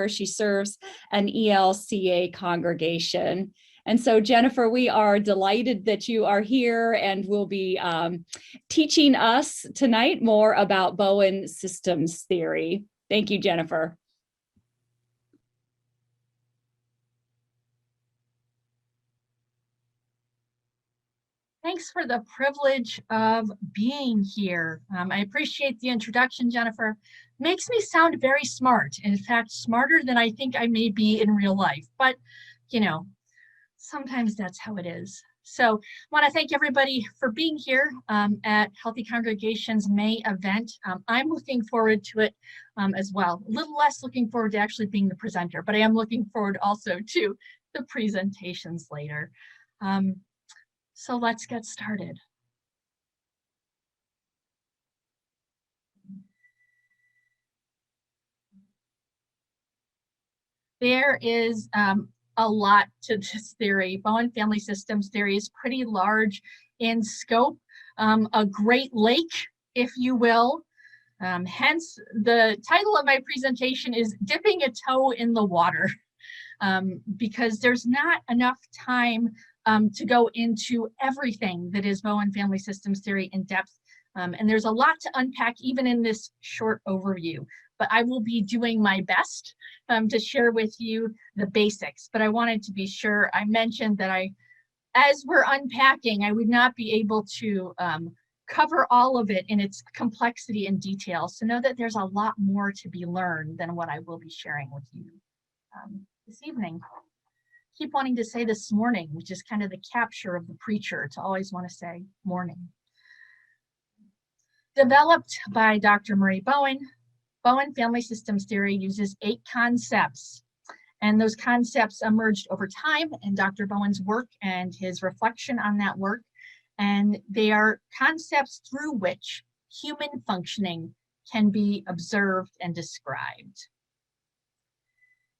where she serves an ELCA congregation. And so, Jennifer, we are delighted that you are here and will be teaching us tonight more about Bowen systems theory. Thank you, Jennifer. Thanks for the privilege of being here. I appreciate the introduction, Jennifer. Makes me sound very smart. In fact, smarter than I think I may be in real life. But, you know, sometimes that's how it is. So I want to thank everybody for being here at Healthy Congregation's May event. I'm looking forward to it as well. A little less looking forward to actually being the presenter, but I am looking forward also to the presentations later. So let's get started. There is a lot to this theory. Bowen family systems theory is pretty large in scope, a great lake, if you will. Hence, the title of my presentation is Dipping a Toe in the Water, because there's not enough time to go into everything that is Bowen family systems theory in depth. And there's a lot to unpack even in this short overview, but I will be doing my best to share with you the basics. But I wanted to be sure I mentioned that as we're unpacking, I would not be able to cover all of it in its complexity and detail. So know that there's a lot more to be learned than what I will be sharing with you this evening. Keep wanting to say this morning, which is kind of the capture of the preacher, to always want to say morning. Developed by Dr. Marie Bowen, Bowen family systems theory uses 8 concepts, and those concepts emerged over time in Dr. Bowen's work and his reflection on that work, and they are concepts through which human functioning can be observed and described.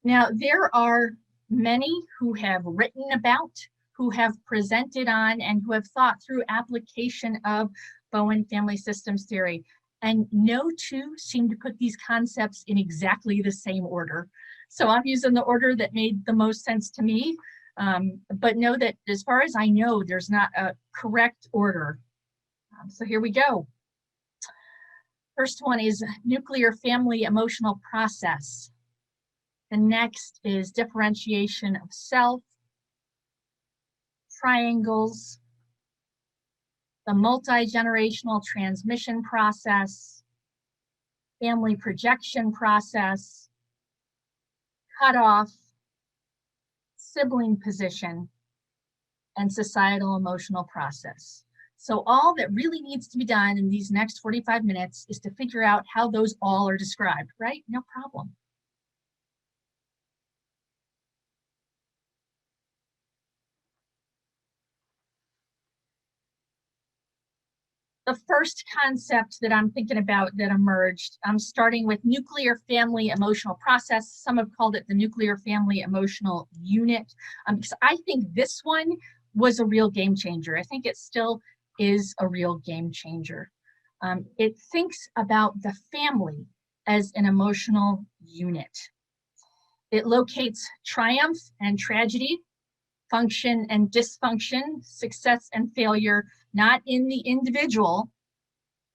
Now, there are many who have written about, who have presented on, and who have thought through application of Bowen family systems theory. And no two seem to put these concepts in exactly the same order. So I'm using the order that made the most sense to me, but know that as far as I know, there's not a correct order. So here we go. First one is nuclear family emotional process. The next is differentiation of self, triangles, the multi-generational transmission process, family projection process, cutoff, sibling position, and societal emotional process. So all that really needs to be done in these next 45 minutes is to figure out how those all are described, right? No problem. The first concept that I'm thinking about that emerged, I'm starting with nuclear family emotional process. Some have called it the nuclear family emotional unit, because I think this one was a real game changer. I think it still is a real game changer. It thinks about the family as an emotional unit. It locates triumph and tragedy, function and dysfunction, success and failure, not in the individual,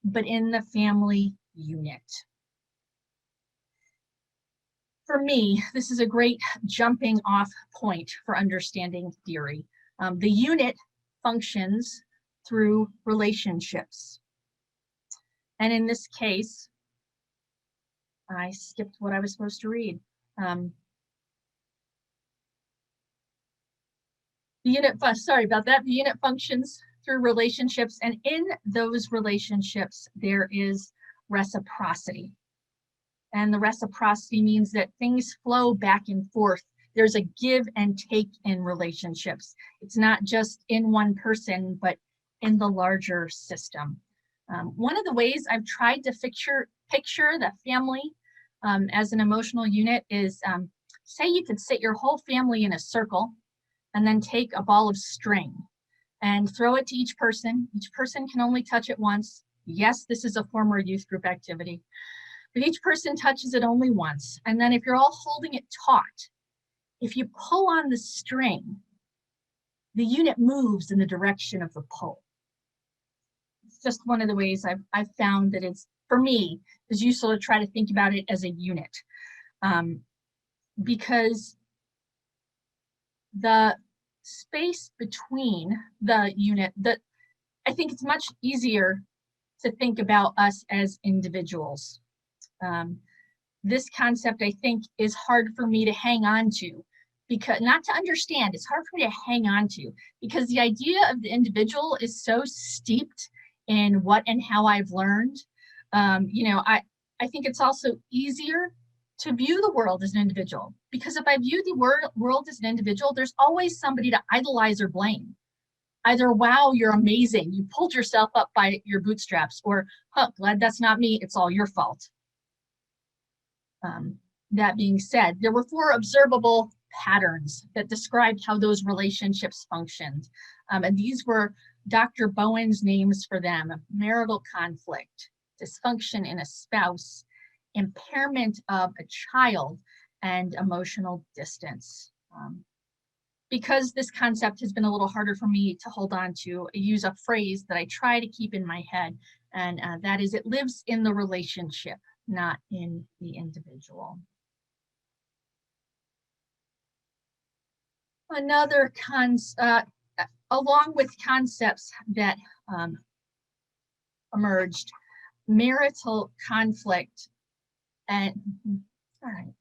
but in the family unit. For me, this is a great jumping off point for understanding theory. The unit functions through relationships. And in this case, I skipped what I was supposed to read. Sorry about that. The unit functions through relationships, and in those relationships, there is reciprocity. And the reciprocity means that things flow back and forth. There's a give and take in relationships. It's not just in one person, but in the larger system. One of the ways I've tried to picture the family as an emotional unit is, say you could sit your whole family in a circle and then take a ball of string and throw it to each person. Each person can only touch it once. Yes, this is a former youth group activity. but each person touches it only once. And then if you're all holding it taut, if you pull on the string, the unit moves in the direction of the pull. It's just one of the ways I've found that it's, for me, is useful to try to think about it as a unit. Because the space between the unit, I think it's much easier to think about us as individuals. This concept, I think, is hard for me to hang on to, because not to understand, it's hard for me to hang on to, because the idea of the individual is so steeped in what and how I've learned. I think it's also easier to view the world as an individual, because if I view the world as an individual, there's always somebody to idolize or blame. Either, wow, you're amazing, you pulled yourself up by your bootstraps, or, huh, glad that's not me, it's all your fault. That being said, there were 4 observable patterns that described how those relationships functioned. And these were Dr. Bowen's names for them: marital conflict, dysfunction in a spouse, impairment of a child, and emotional distance. Because this concept has been a little harder for me to hold on to, I use a phrase that I try to keep in my head, and that is, it lives in the relationship, not in the individual. Another along with concepts that emerged, marital conflict, and all right.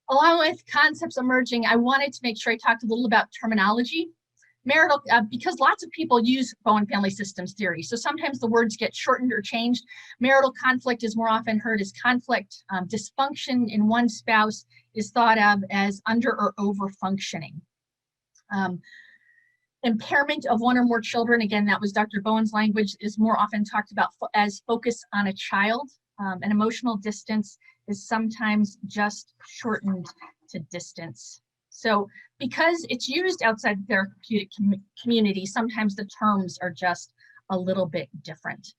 Along with concepts emerging, I wanted to make sure I talked a little about terminology. Marital, because lots of people use Bowen family systems theory, so sometimes the words get shortened or changed. Marital conflict is more often heard as conflict. Dysfunction in one spouse is thought of as under or over functioning. Impairment of one or more children, again, that was Dr. Bowen's language, is more often talked about as focus on a child. And emotional distance is sometimes just shortened to distance. So because it's used outside the therapeutic community, sometimes the terms are just a little bit different.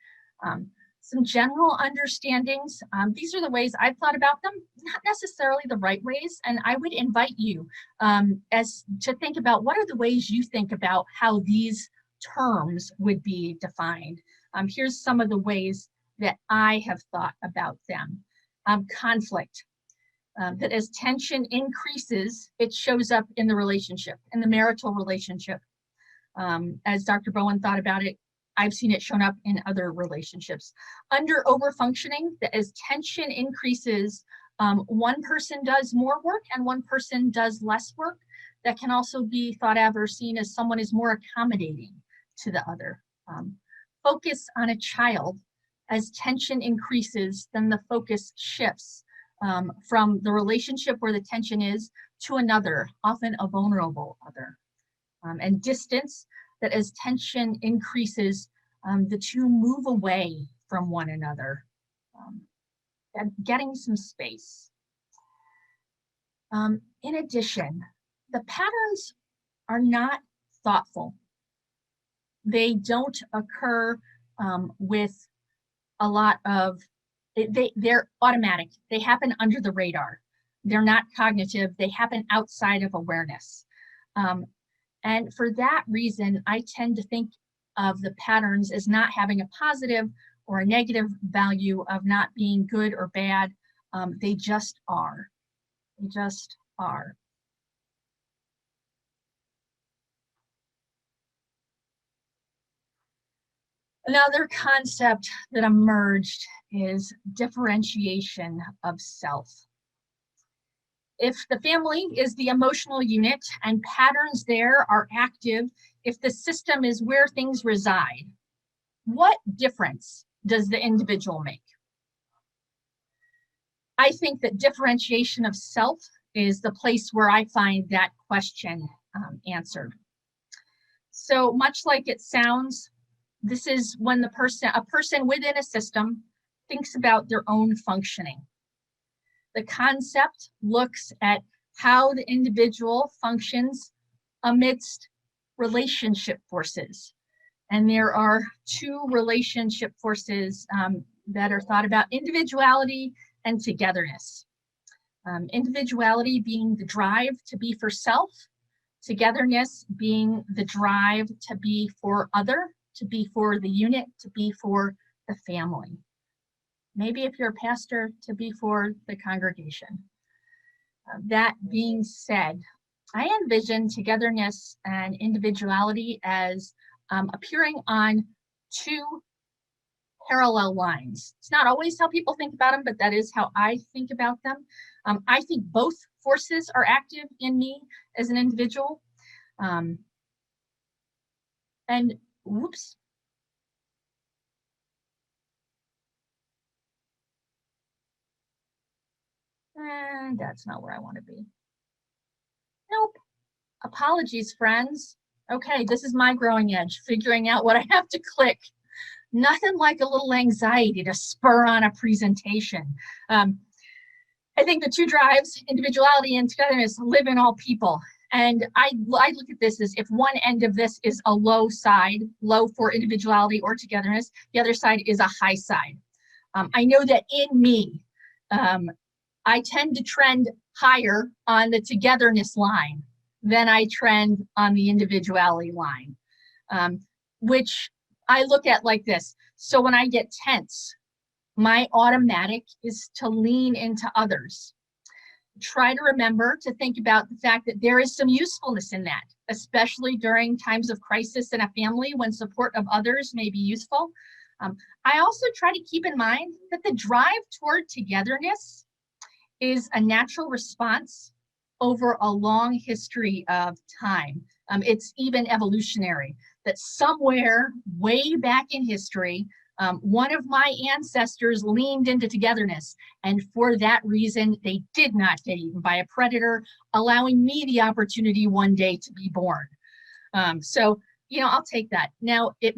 Some general understandings, these are the ways I've thought about them, not necessarily the right ways, and I would invite you as to think about what are the ways you think about how these terms would be defined. Here's some of the ways that I have thought about them. Conflict, that as tension increases, it shows up in the relationship, in the marital relationship. As Dr. Bowen thought about it, I've seen it shown up in other relationships. Under over functioning, that as tension increases, one person does more work and one person does less work. That can also be thought of or seen as someone is more accommodating to the other. Focus on a child, as tension increases, then the focus shifts from the relationship where the tension is to another, often a vulnerable other. And distance, that as tension increases, the two move away from one another, and getting some space. In addition, the patterns are not thoughtful. They don't occur with a lot of, they're automatic. They happen under the radar. They're not cognitive. They happen outside of awareness. And for that reason, I tend to think of the patterns as not having a positive or a negative value, of not being good or bad. They just are. They just are. Another concept that emerged is differentiation of self. If the family is the emotional unit and patterns there are active, if the system is where things reside, what difference does the individual make? I think that differentiation of self is the place where I find that question answered. So much like it sounds, this is when a person within a system thinks about their own functioning. The concept looks at how the individual functions amidst relationship forces. And there are two relationship forces that are thought about individuality and togetherness. Individuality being the drive to be for self, togetherness being the drive to be for other, to be for the unit, to be for the family. Maybe if you're a pastor, to be for the congregation. That being said, I envision togetherness and individuality as appearing on two parallel lines. It's not always how people think about them, but that is how I think about them. I think both forces are active in me as an individual. And whoops. And that's not where I want to be. Nope. Apologies, friends. Okay, this is my growing edge, figuring out what I have to click. Nothing like a little anxiety to spur on a presentation. I think the two drives, individuality and togetherness, live in all people. And I look at this as if one end of this is a low side, low for individuality or togetherness, the other side is a high side. I know that in me, I tend to trend higher on the togetherness line than I trend on the individuality line, which I look at like this. So when I get tense, my automatic is to lean into others. Try to remember to think about the fact that there is some usefulness in that, especially during times of crisis in a family when support of others may be useful. I also try to keep in mind that the drive toward togetherness is a natural response over a long history of time. It's even evolutionary, that somewhere way back in history, one of my ancestors leaned into togetherness, and for that reason, they did not get eaten by a predator, allowing me the opportunity one day to be born. So, you know, I'll take that. Now, you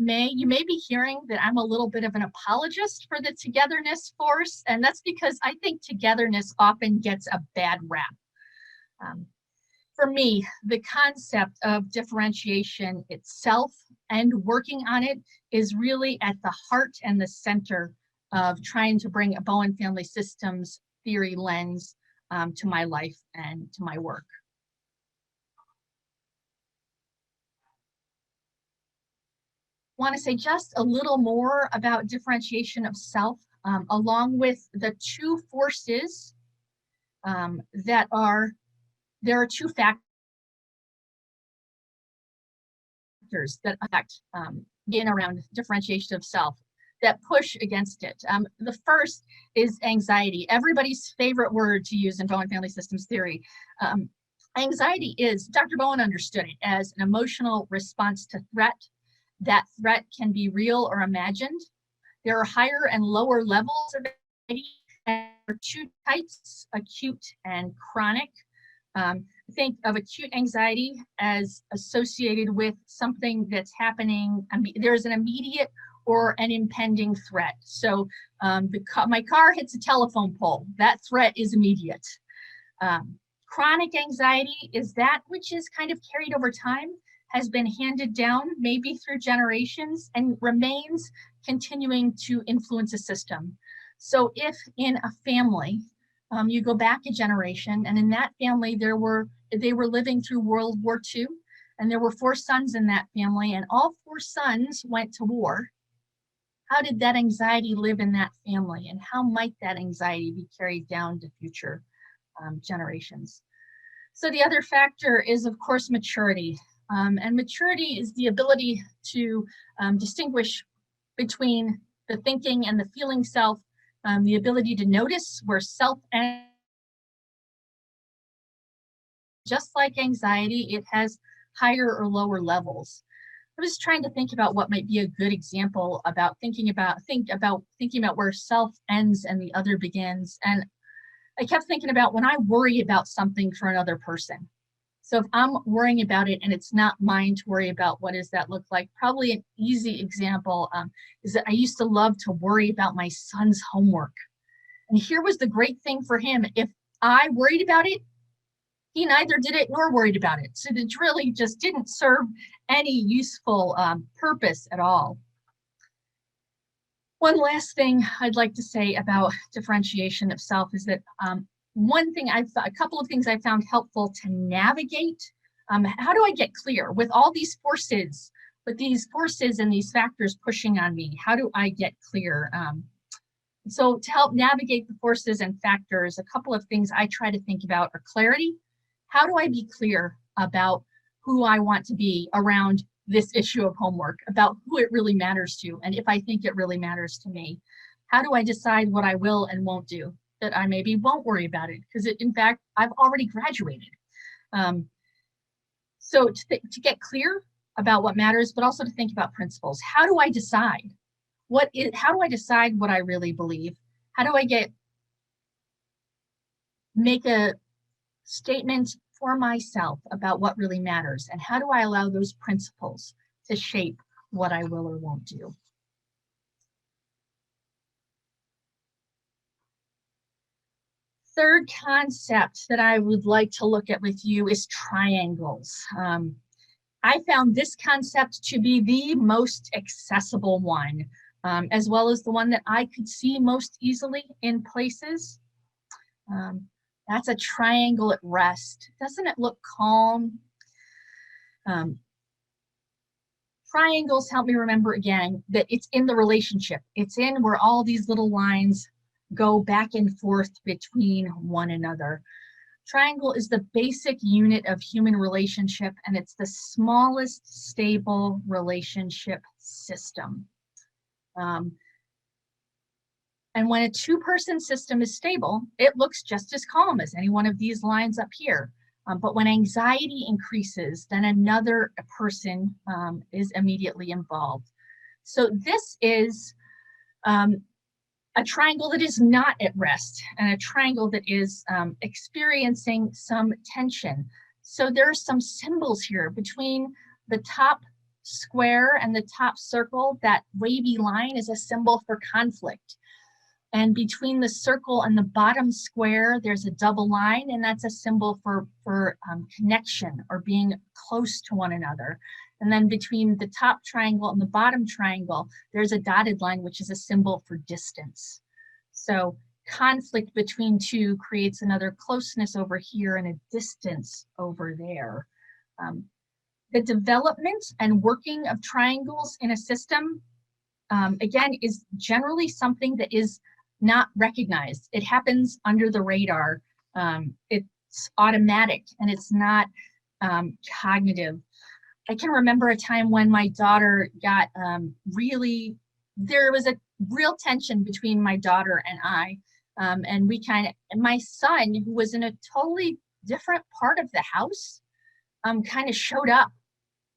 may be hearing that I'm a little bit of an apologist for the togetherness force, and that's because I think togetherness often gets a bad rap. For me, the concept of differentiation itself and working on it is really at the heart and the center of trying to bring a Bowen family systems theory lens to my life and to my work. Want to say just a little more about differentiation of self, along with the two forces there are two factors that affect in around differentiation of self that push against it. The first is anxiety, everybody's favorite word to use in Bowen family systems theory. Anxiety is, Dr. Bowen understood it as an emotional response to threat. That threat can be real or imagined. There are higher and lower levels of anxiety. There are two types, acute and chronic. Think of acute anxiety as associated with something that's happening. There's an immediate or an impending threat. So my car hits a telephone pole. That threat is immediate. Chronic anxiety is that which is kind of carried over time, has been handed down maybe through generations and remains continuing to influence a system. So if in a family, you go back a generation, and in that family they were living through World War II, and there were 4 sons in that family, and all 4 sons went to war. How did that anxiety live in that family, and how might that anxiety be carried down to future generations? So the other factor is, of course, maturity. And maturity is the ability to distinguish between the thinking and the feeling self, the ability to notice where self ends. Just like anxiety, it has higher or lower levels. I was trying to think about what might be a good example about thinking about where self ends and the other begins. And I kept thinking about when I worry about something for another person. So if I'm worrying about it and it's not mine to worry about, what does that look like? Probably an easy example is that I used to love to worry about my son's homework. And here was the great thing for him. If I worried about it, he neither did it nor worried about it. So it really just didn't serve any useful purpose at all. One last thing I'd like to say about differentiation itself is that a couple of things I found helpful to navigate. How do I get clear with all these forces, and these factors pushing on me? How do I get clear? So to help navigate the forces and factors, a couple of things I try to think about are clarity. How do I be clear about who I want to be around this issue of homework, about who it really matters to, and if I think it really matters to me? How do I decide what I will and won't do, that I maybe won't worry about it, because in fact, I've already graduated. So to get clear about what matters, but also to think about principles. How do I decide? How do I decide what I really believe? How do I make a statement for myself about what really matters? And how do I allow those principles to shape what I will or won't do? Third concept that I would like to look at with you is triangles. I found this concept to be the most accessible one, as well as the one that I could see most easily in places. That's a triangle at rest. Doesn't it look calm? Triangles help me remember again that it's in the relationship. It's in where all these little lines go back and forth between one another. Triangle is the basic unit of human relationship, and it's the smallest stable relationship system. And when a two-person system is stable, it looks just as calm as any one of these lines up here. But when anxiety increases, then another person is immediately involved. So this is a triangle that is not at rest, and a triangle that is experiencing some tension. So there are some symbols here between the top square and the top circle. That wavy line is a symbol for conflict. And between the circle and the bottom square, there's a double line, and that's a symbol for connection or being close to one another. And then between the top triangle and the bottom triangle, there's a dotted line, which is a symbol for distance. So conflict between two creates another closeness over here and a distance over there. The development and working of triangles in a system, again, is generally something that is not recognized. It happens under the radar. It's automatic, and it's not cognitive. I can remember a time when my daughter got there was a real tension between my daughter and I. And my son, who was in a totally different part of the house, kind of showed up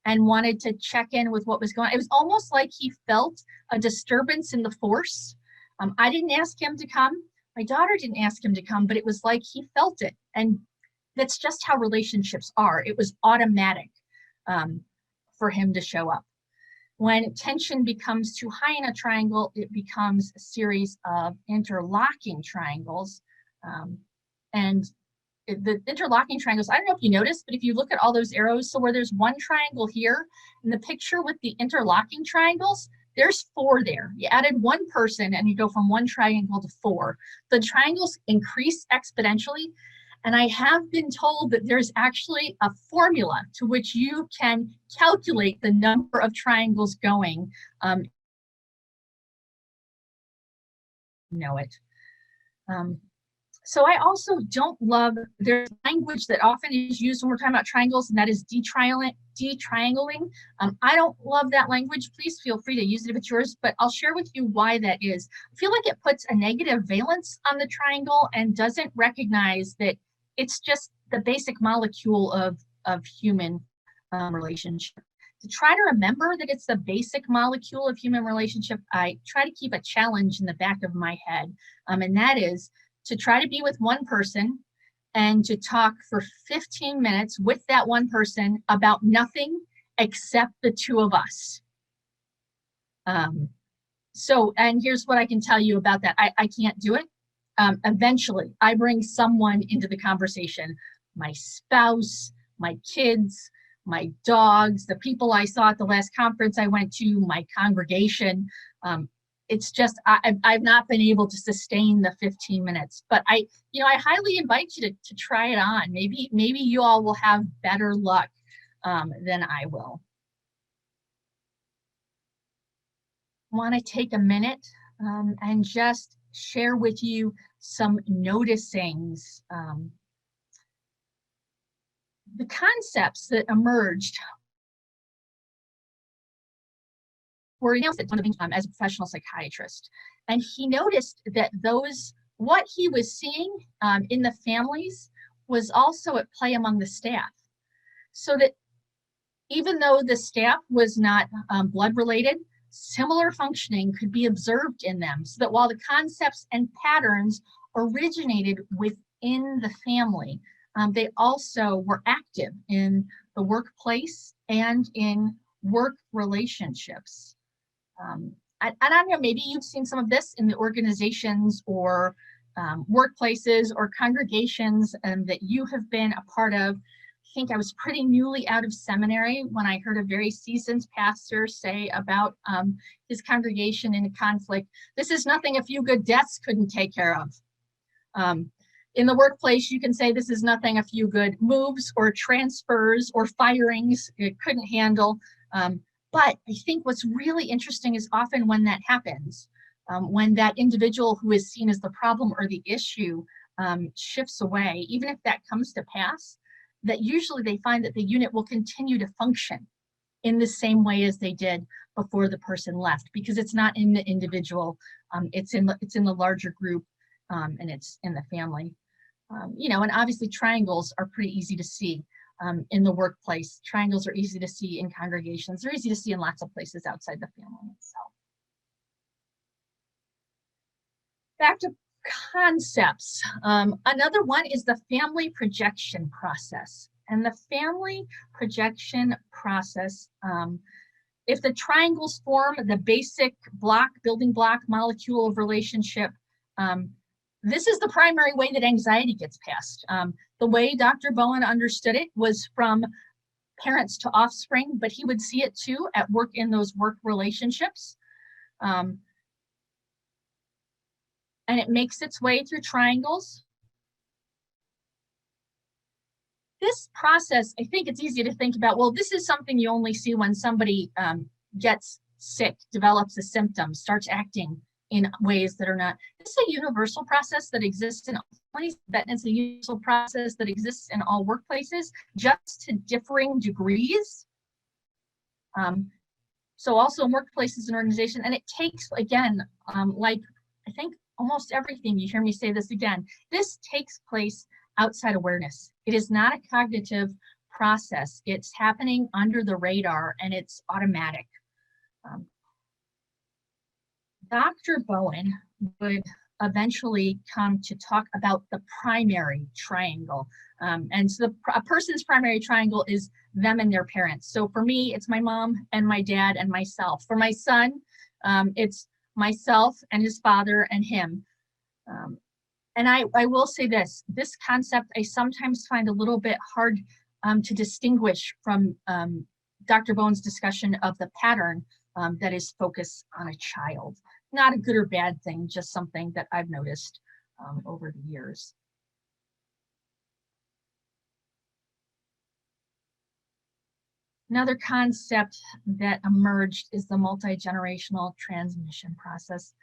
and wanted to check in with what was going on. It was almost like he felt a disturbance in the force. I didn't ask him to come. My daughter didn't ask him to come, but it was like he felt it. And that's just how relationships are. It was automatic for him to show up. When tension becomes too high in a triangle, it becomes a series of interlocking triangles. The interlocking triangles, I don't know if you noticed, but if you look at all those arrows, so where there's one triangle here, in the picture with the interlocking triangles, there's 4 there. You added one person and you go from 1 triangle to 4. The triangles increase exponentially. And I have been told that there's actually a formula to which you can calculate the number of triangles going. Know it. So I also don't love, there's language that often is used when we're talking about triangles, and that is detriangling. I don't love that language. Please feel free to use it if it's yours, but I'll share with you why that is. I feel like it puts a negative valence on the triangle and doesn't recognize that it's just the basic molecule of human relationship. To try to remember that it's the basic molecule of human relationship, I try to keep a challenge in the back of my head, and that is to try to be with one person and to talk for 15 minutes with that one person about nothing except the 2 of us. And here's what I can tell you about that. I can't do it. Eventually, I bring someone into the conversation, my spouse, my kids, my dogs, the people I saw at the last conference I went to, my congregation. it's just, I've not been able to sustain the 15 minutes, but I highly invite you to try it on. Maybe you all will have better luck than I will. Want to take a minute and just share with you some noticings. The concepts that emerged were as a professional psychiatrist, and he noticed that what he was seeing in the families was also at play among the staff. So that even though the staff was not blood related, similar functioning could be observed in them, so that while the concepts and patterns originated within the family, they also were active in the workplace and in work relationships. I don't know, maybe you've seen some of this in the organizations or workplaces or congregations that you have been a part of. I think I was pretty newly out of seminary when I heard a very seasoned pastor say about his congregation in a conflict, "This is nothing a few good deaths couldn't take care of." In the workplace, you can say this is nothing a few good moves or transfers or firings it couldn't handle. But I think what's really interesting is often when that happens, when that individual who is seen as the problem or the issue shifts away, even if that comes to pass, that usually they find that the unit will continue to function in the same way as they did before the person left, because it's not in the individual, it's in the larger group, and it's in the family. And obviously triangles are pretty easy to see in the workplace. Triangles are easy to see in congregations. They're easy to see in lots of places outside the family itself. Back to concepts. Another one is the family projection process. And the family projection process, if the triangles form the basic building block molecule of relationship, this is the primary way that anxiety gets passed. The way Dr. Bowen understood it was from parents to offspring, but he would see it too at work in those work relationships. And it makes its way through triangles. This process, I think it's easy to think about, well, this is something you only see when somebody gets sick, develops a symptom, starts acting in ways that are not. This is a universal process that exists in all families, that it's a universal process that exists in all workplaces, just to differing degrees. So also in workplaces and organizations, and it takes, again, like I think almost everything, you hear me say this again, this takes place outside awareness. It is not a cognitive process. It's happening under the radar and it's automatic. Dr. Bowen would eventually come to talk about the primary triangle. And so a person's primary triangle is them and their parents. So for me, it's my mom and my dad and myself. For my son, it's myself and his father and him. And I will say this concept I sometimes find a little bit hard to distinguish from Dr. Bowen's discussion of the pattern that is focused on a child. Not a good or bad thing, just something that I've noticed over the years. Another concept that emerged is the multi-generational transmission process.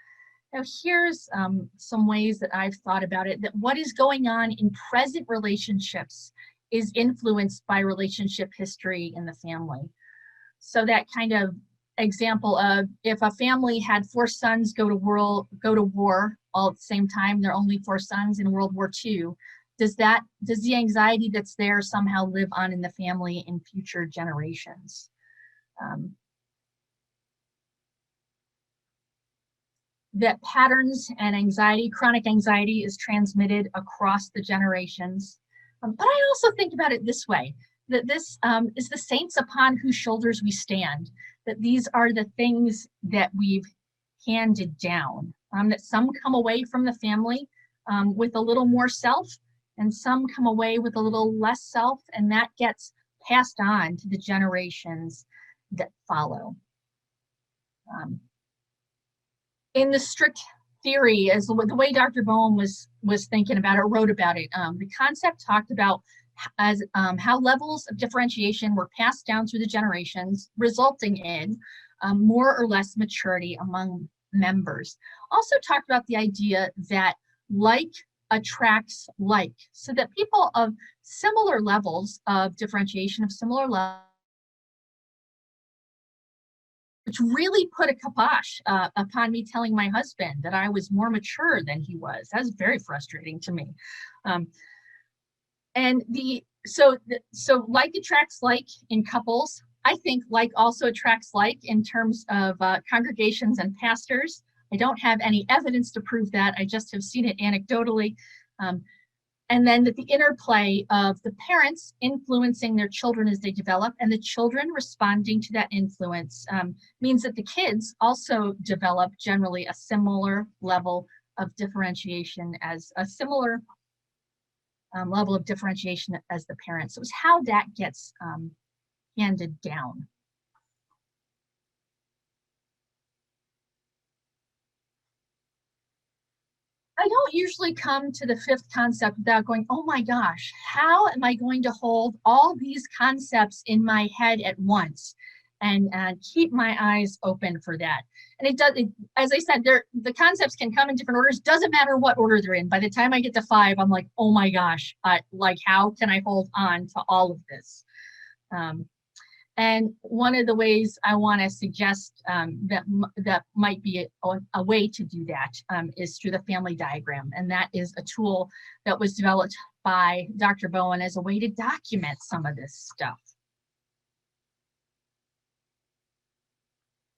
Now here's some ways that I've thought about it, that what is going on in present relationships is influenced by relationship history in the family. So that kind of example of if a family had 4 sons go to war all at the same time, there are only 4 sons in World War II, does the anxiety that's there somehow live on in the family in future generations? That patterns and anxiety, chronic anxiety, is transmitted across the generations. But I also think about it this way, that this is the saints upon whose shoulders we stand, that these are the things that we've handed down, that some come away from the family with a little more self, and some come away with a little less self, and that gets passed on to the generations that follow. in the strict theory, as the way Dr. Bowen was thinking about it, wrote about it, the concept talked about as how levels of differentiation were passed down through the generations, resulting in more or less maturity among members. Also talked about the idea that like attracts like, so that people of similar levels of differentiation, of similar levels, which really put a kibosh upon me telling my husband that I was more mature than he was. That was very frustrating to me. So like attracts like in couples. I think like also attracts like in terms of congregations and pastors. I don't have any evidence to prove that. I just have seen it anecdotally. And then that the interplay of the parents influencing their children as they develop and the children responding to that influence means that the kids also develop generally a similar level of differentiation, as a similar level of differentiation as the parents. So it's how that gets handed down. I don't usually come to the fifth concept without going, oh my gosh, how am I going to hold all these concepts in my head at once and keep my eyes open for that? And as I said, the concepts can come in different orders. Doesn't matter what order they're in. By the time I get to 5, I'm like, oh my gosh, like how can I hold on to all of this? And one of the ways I want to suggest that might be a way to do that is through the family diagram. And that is a tool that was developed by Dr. Bowen as a way to document some of this stuff.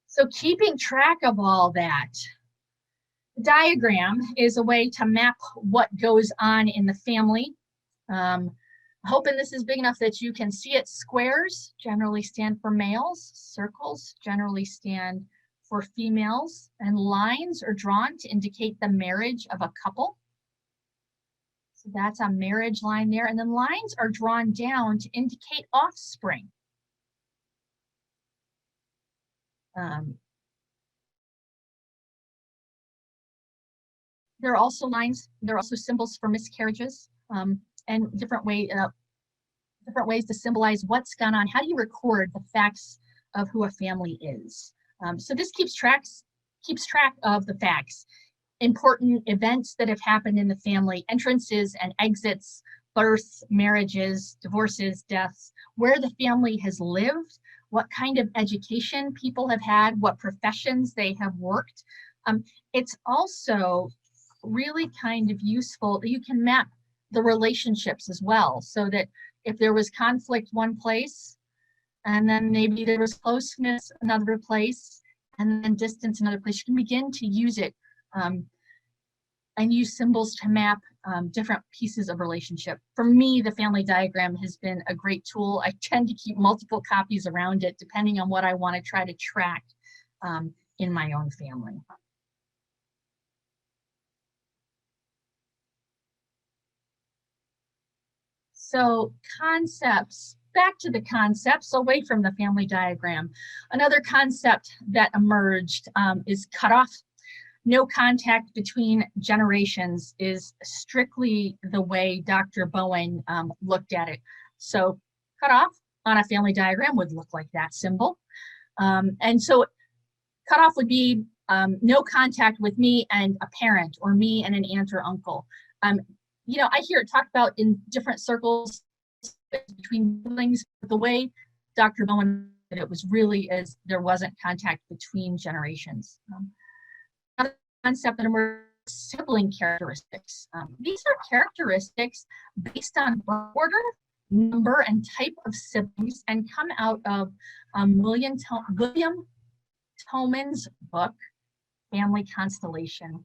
So keeping track of all that. Diagram is a way to map what goes on in the family. Hoping this is big enough that you can see it. Squares generally stand for males. Circles generally stand for females. And lines are drawn to indicate the marriage of a couple. So that's a marriage line there. And then lines are drawn down to indicate offspring. There are also lines, there are also symbols for miscarriages. And different ways to symbolize what's gone on. How do you record the facts of who a family is? So this keeps track of the facts, important events that have happened in the family, entrances and exits, births, marriages, divorces, deaths, where the family has lived, what kind of education people have had, what professions they have worked. It's also really kind of useful that you can map the relationships as well, so that if there was conflict one place, and then maybe there was closeness another place, and then distance another place, you can begin to use it and use symbols to map different pieces of relationship. For me, the family diagram has been a great tool. I tend to keep multiple copies around it, depending on what I want to try to track in my own family. So concepts, back to the concepts, away from the family diagram. Another concept that emerged is cutoff. No contact between generations is strictly the way Dr. Bowen looked at it. So cutoff on a family diagram would look like that symbol. And so cutoff would be no contact with me and a parent, or me and an aunt or uncle. You know, I hear it talked about in different circles between siblings. The way Dr. Bowen did it was really as there wasn't contact between generations. Another concept that emerged, sibling characteristics. These are characteristics based on order, number, and type of siblings, and come out of William Tolman's book, Family Constellation.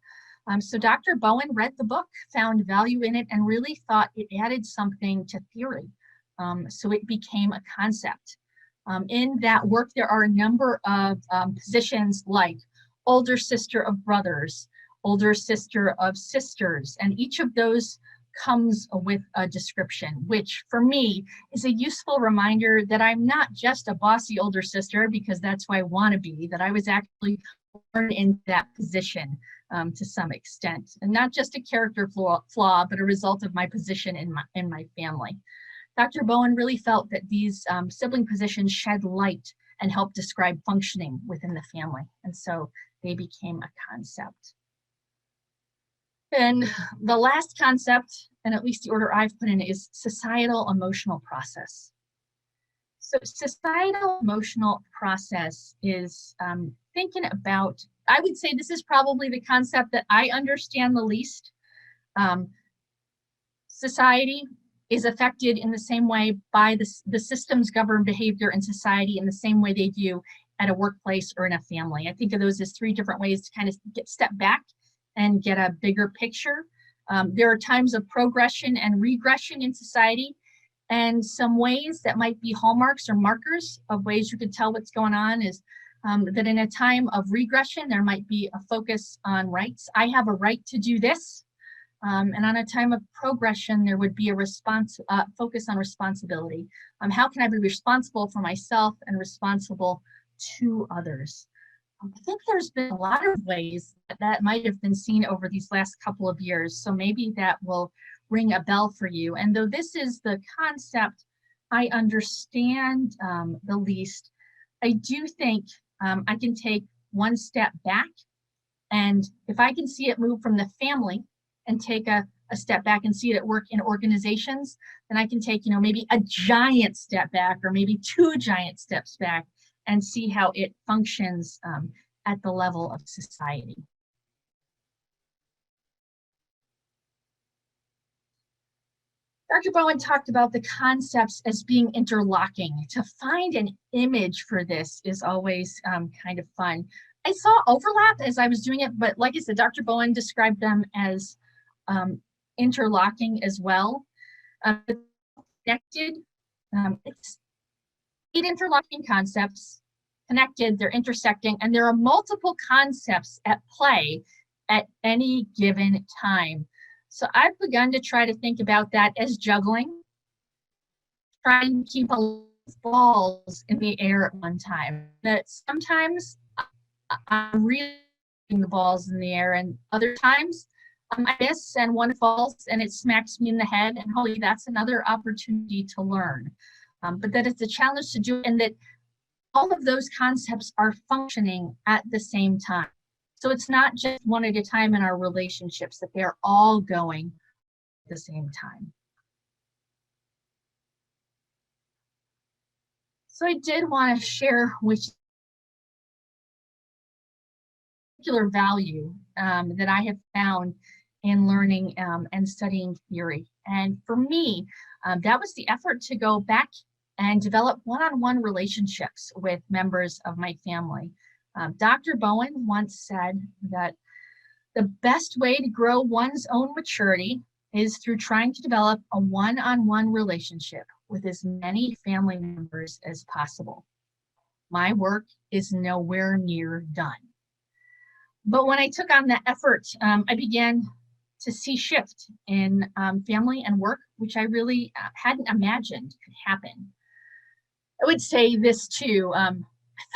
So Dr. Bowen read the book, found value in it, and really thought it added something to theory. So it became a concept. In that work, there are a number of positions like older sister of brothers, older sister of sisters, and each of those comes with a description, which for me is a useful reminder that I'm not just a bossy older sister because that's who I want to be, that I was actually born in that position to some extent, and not just a character flaw, but a result of my position in my family. Dr. Bowen really felt that these sibling positions shed light and helped describe functioning within the family, and so they became a concept. And the last concept, and at least the order I've put in, is societal emotional process. So societal emotional process is thinking about, I would say this is probably the concept that I understand the least. Society is affected in the same way by the systems govern behavior in society in the same way they do at a workplace or in a family. I think of those as three different ways to kind of step back and get a bigger picture. There are times of progression and regression in society, and some ways that might be hallmarks or markers of ways you could tell what's going on is that in a time of regression, there might be a focus on rights. I have a right to do this. And on a time of progression, there would be a focus on responsibility. How can I be responsible for myself and responsible to others? I think there's been a lot of ways that might have been seen over these last couple of years. So maybe that will ring a bell for you. And though this is the concept I understand the least, I do think I can take one step back. And if I can see it move from the family and take a step back and see it at work in organizations, then I can take, maybe a giant step back or maybe two giant steps back and see how it functions at the level of society. Dr. Bowen talked about the concepts as being interlocking. To find an image for this is always kind of fun. I saw overlap as I was doing it, but like I said, Dr. Bowen described them as interlocking as well. Connected, it's 8 interlocking concepts, connected, they're intersecting, and there are multiple concepts at play at any given time. So I've begun to try to think about that as juggling, trying to keep balls in the air at one time. That sometimes I'm really the balls in the air, and other times I miss and one falls and it smacks me in the head, and hopefully that's another opportunity to learn. But that it's a challenge to do, and that all of those concepts are functioning at the same time. So it's not just one at a time in our relationships, that they're all going at the same time. So I did want to share with you particular value that I have found in learning and studying theory. And for me, that was the effort to go back and develop one-on-one relationships with members of my family. Dr. Bowen once said that the best way to grow one's own maturity is through trying to develop a one-on-one relationship with as many family members as possible. My work is nowhere near done. But when I took on that effort, I began to see shift in family and work, which I really hadn't imagined could happen. I would say this too. I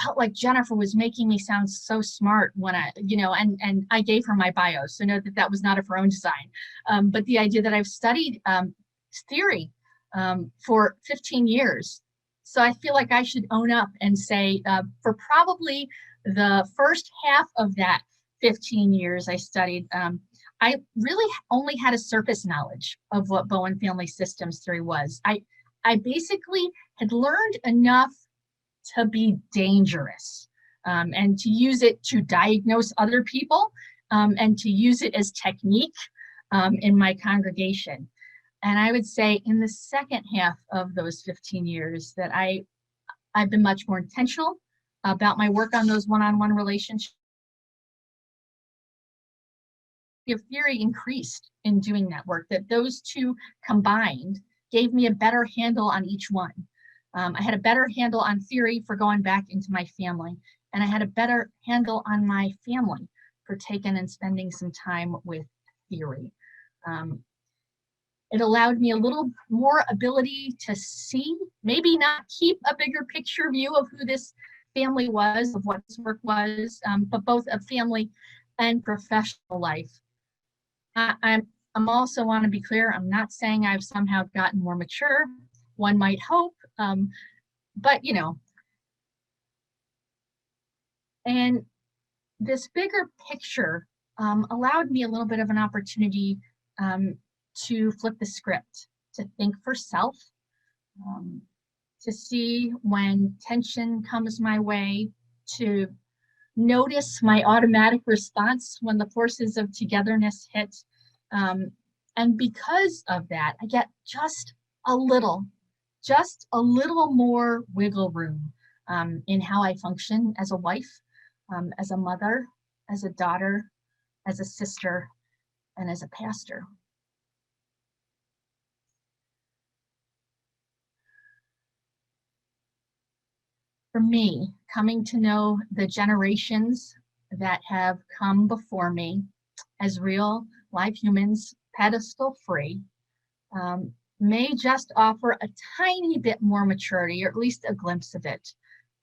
felt like Jennifer was making me sound so smart when and I gave her my bio, so know that that was not of her own design. But the idea that I've studied theory for 15 years. So I feel like I should own up and say for probably the first half of that 15 years I studied, I really only had a surface knowledge of what Bowen family systems theory was. I basically had learned enough to be dangerous and to use it to diagnose other people and to use it as technique in my congregation. And I would say in the second half of those 15 years that I've been much more intentional about my work on those one-on-one relationships. Theory increased in doing that work, that those two combined gave me a better handle on each one. I had a better handle on theory for going back into my family, and I had a better handle on my family for taking and spending some time with theory. It allowed me a little more ability to see, maybe not keep a bigger picture view of who this family was, of what this work was, but both of family and professional life. I'm also want to be clear, I'm not saying I've somehow gotten more mature. One might hope, but you know, and this bigger picture allowed me a little bit of an opportunity to flip the script, to think for self, to see when tension comes my way, to notice my automatic response when the forces of togetherness hit. And because of that, I get just a little more wiggle room in how I function as a wife, as a mother, as a daughter, as a sister, and as a pastor. For me, coming to know the generations that have come before me as real live humans, pedestal free, may just offer a tiny bit more maturity, or at least a glimpse of it.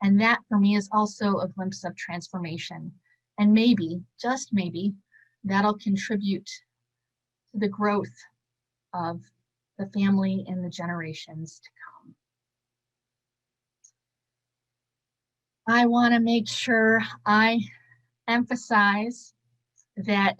And that for me is also a glimpse of transformation. And maybe, just maybe, that'll contribute to the growth of the family in the generations to come. I want to make sure I emphasize that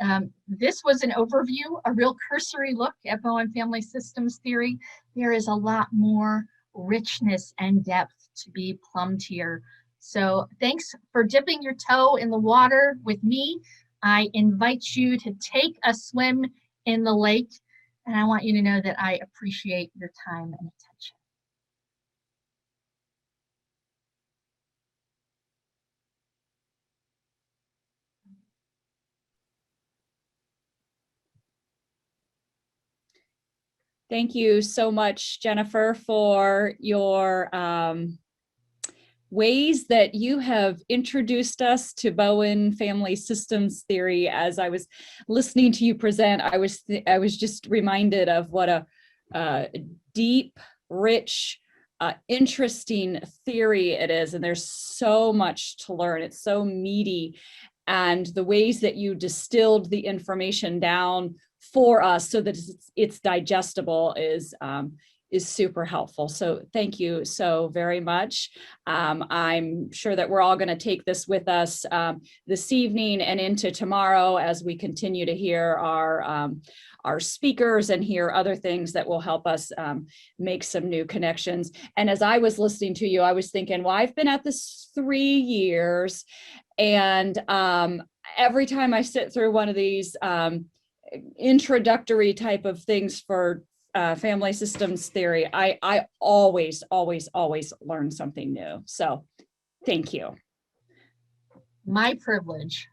this was an overview, a real cursory look at Bowen family systems theory. There is a lot more richness and depth to be plumbed here. So thanks for dipping your toe in the water with me. I invite you to take a swim in the lake, and I want you to know that I appreciate your time and attention. Thank you so much, Jennifer, for your ways that you have introduced us to Bowen family systems theory. As I was listening to you present, I was just reminded of what a deep, rich, interesting theory it is, and there's so much to learn. It's so meaty, and the ways that you distilled the information down for us so that it's digestible is super helpful. So thank you so very much. I'm sure that we're all going to take this with us this evening and into tomorrow as we continue to hear our speakers and hear other things that will help us make some new connections. And as I was listening to you, I was thinking, well, I've been at this 3 years, and every time I sit through one of these introductory type of things for family systems theory, I always learn something new. So thank you. My privilege.